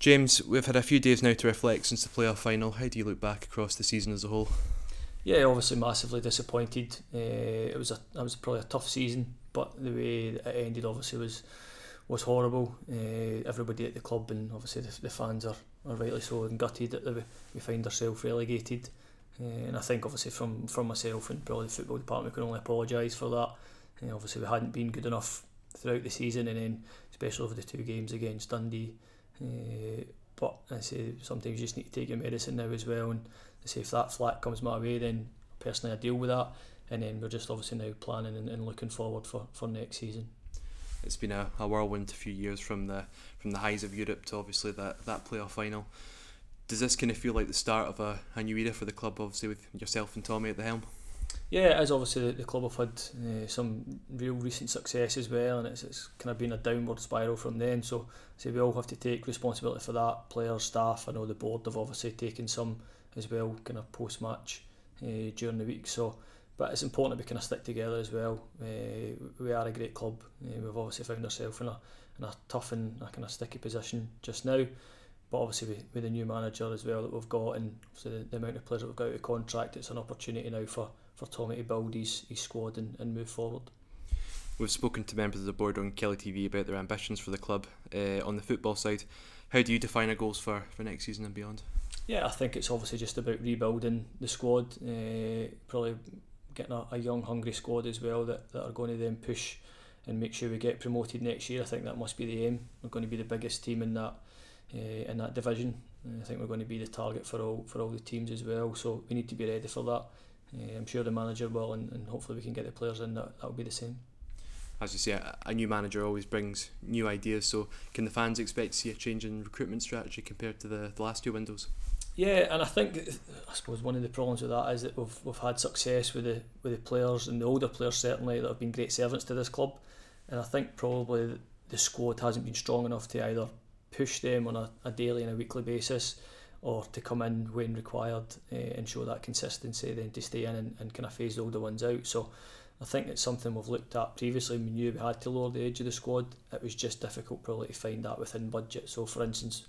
James, we've had a few days now to reflect since the playoff final. How do you look back across the season as a whole? Yeah, obviously massively disappointed. It was probably a tough season, but the way that it ended obviously was horrible. Everybody at the club and obviously the fans are rightly so and gutted that we find ourselves relegated. And I think obviously from myself and probably the football department, we can only apologise for that. Obviously we hadn't been good enough throughout the season, and then especially over the two games against Dundee. But I say sometimes you just need to take your medicine now as well, and I say if that flat comes my way, then personally I deal with that, and then we're just obviously now planning and looking forward for next season. It's been a whirlwind few years from the highs of Europe to obviously that playoff final. Does this kind of feel like the start of a new era for the club, obviously with yourself and Tommy at the helm? Yeah, it is. Obviously the club have had some real recent success as well, and it's kind of been a downward spiral from then, so we all have to take responsibility for that. Players, staff, I know the board have obviously taken some as well, kind of post-match during the week, so but it's important that we kind of stick together as well. We are a great club. We've obviously found ourselves in a tough and a kind of sticky position just now, but obviously with the new manager as well that we've got, and obviously the amount of players that we've got out of contract, it's an opportunity now for Tommy to build his squad and move forward. We've spoken to members of the board on Kelly TV about their ambitions for the club. On the football side, how do you define our goals for next season and beyond? Yeah, I think it's obviously just about rebuilding the squad, probably getting a young hungry squad as well that are going to then push and make sure we get promoted next year. I think that must be the aim. We're going to be the biggest team in that division. I think we're going to be the target for all the teams as well, so we need to be ready for that. I'm sure the manager will, and hopefully we can get the players in that will be the same. As you say, a new manager always brings new ideas, so can the fans expect to see a change in recruitment strategy compared to the last two windows? Yeah, and I suppose one of the problems with that is that we've had success with the players, and the older players certainly, that have been great servants to this club, and I think probably the squad hasn't been strong enough to either push them on a daily and a weekly basis, or to come in when required and show that consistency, then to stay in and kind of phase the older ones out. So I think it's something we've looked at previously. We knew we had to lower the age of the squad. It was just difficult probably to find that within budget. So for instance,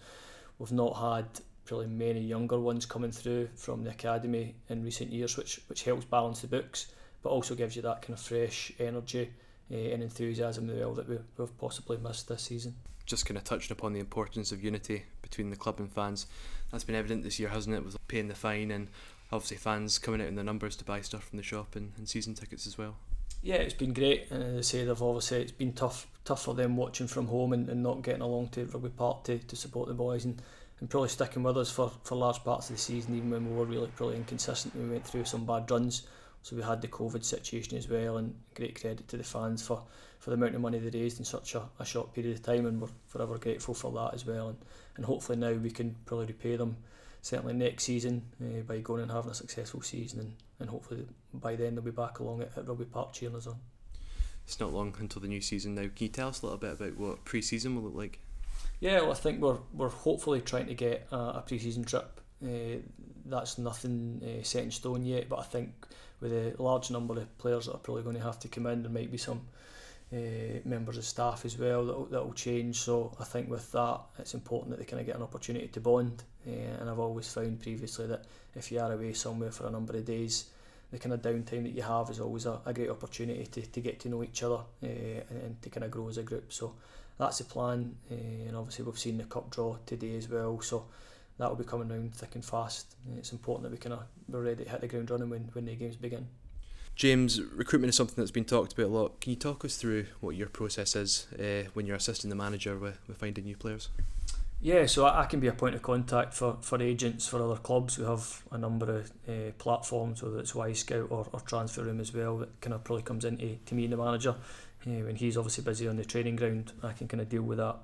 we've not had probably many younger ones coming through from the academy in recent years, which helps balance the books, but also gives you that kind of fresh energy and enthusiasm as well that we've possibly missed this season. Just kind of touching upon the importance of unity between the club and fans. That's been evident this year, hasn't it, with paying the fine and obviously fans coming out in their numbers to buy stuff from the shop and season tickets as well. Yeah, it's been great, and as I say, it's been tough for them watching from home and not getting along to Rugby Park to support the boys, and probably sticking with us for large parts of the season, even when we were really probably inconsistent. We went through some bad runs, so we had the COVID situation as well, and great credit to the fans for the amount of money they raised in such a short period of time, and we're forever grateful for that as well, and hopefully now we can probably repay them certainly next season by going and having a successful season, and hopefully by then they'll be back along at Rugby Park cheering us on. It's not long until the new season now. Can you tell us a little bit about what pre-season will look like? Yeah, well, I think we're hopefully trying to get a pre-season trip. That's nothing set in stone yet, but I think with a large number of players that are probably going to have to come in, there might be some members of staff as well that will change. So I think with that, it's important that they kind of get an opportunity to bond. And I've always found previously that if you are away somewhere for a number of days, the kind of downtime that you have is always a great opportunity to get to know each other and to kind of grow as a group. So that's the plan, and obviously we've seen the cup draw today as well, so that will be coming round thick and fast. It's important that we're ready to hit the ground running when the games begin. James, recruitment is something that's been talked about a lot. Can you talk us through what your process is when you're assisting the manager with finding new players? Yeah, so I can be a point of contact for agents for other clubs. We have a number of platforms, whether it's Scout or Transfer Room as well, that kind of probably comes into me and the manager. When he's obviously busy on the training ground, I can kind of deal with that.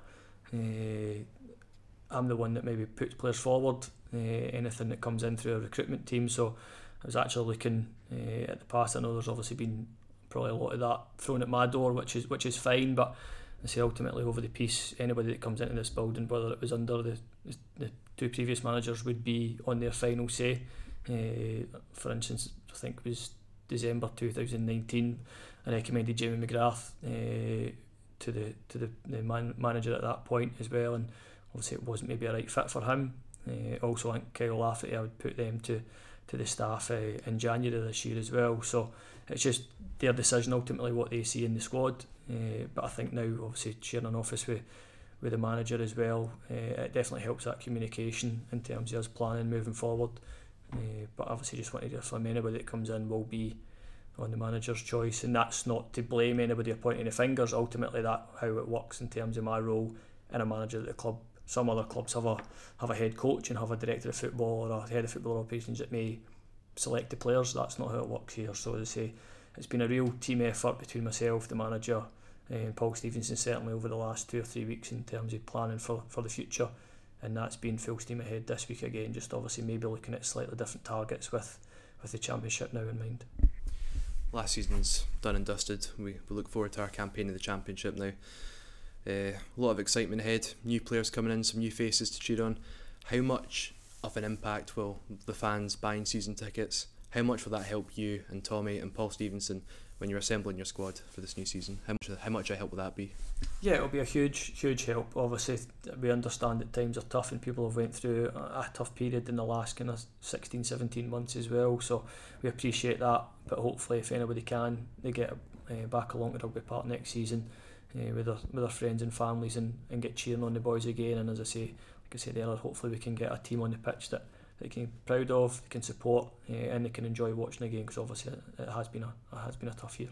I'm the one that maybe puts players forward, anything that comes in through a recruitment team. So I was actually looking at the past. I know there's obviously been probably a lot of that thrown at my door, which is fine, but I say ultimately over the piece, anybody that comes into this building, whether it was under the two previous managers, would be on their final say. For instance, I think it was December 2019, I recommended Jamie McGrath to the manager at that point as well, and obviously it wasn't maybe a right fit for him. Also, I think Kyle Lafferty, I would put them to the staff in January this year as well. So it's just their decision ultimately what they see in the squad. But I think now, obviously, sharing an office with the manager as well, it definitely helps that communication in terms of us planning moving forward. But obviously, just wanted to affirm anybody that comes in will be on the manager's choice, and that's not to blame anybody or pointing the fingers. Ultimately, that's how it works in terms of my role in a manager at the club. Some other clubs have a head coach and have a director of football or a head of football operations that may select the players. That's not how it works here. So as I say, it's been a real team effort between myself, the manager, and Paul Stevenson certainly over the last 2 or 3 weeks in terms of planning for the future, and that's been full steam ahead this week again. Just obviously maybe looking at slightly different targets with the Championship now in mind. Last season's done and dusted. We look forward to our campaign in the Championship now. A lot of excitement ahead, new players coming in, some new faces to cheer on. How much of an impact will the fans buying season tickets, how much will that help you and Tommy and Paul Stevenson when you're assembling your squad for this new season? How much a help will that be? Yeah, it'll be a huge help. Obviously, we understand that times are tough and people have went through a tough period in the last kind of 16-17 months as well, so we appreciate that. But hopefully, if anybody can, they get back along to Rugby Park next season with their friends and families and get cheering on the boys again. And as I say, like I said earlier, hopefully we can get a team on the pitch that they can be proud of, they can support, and they can enjoy watching the game, because obviously it has been a tough year.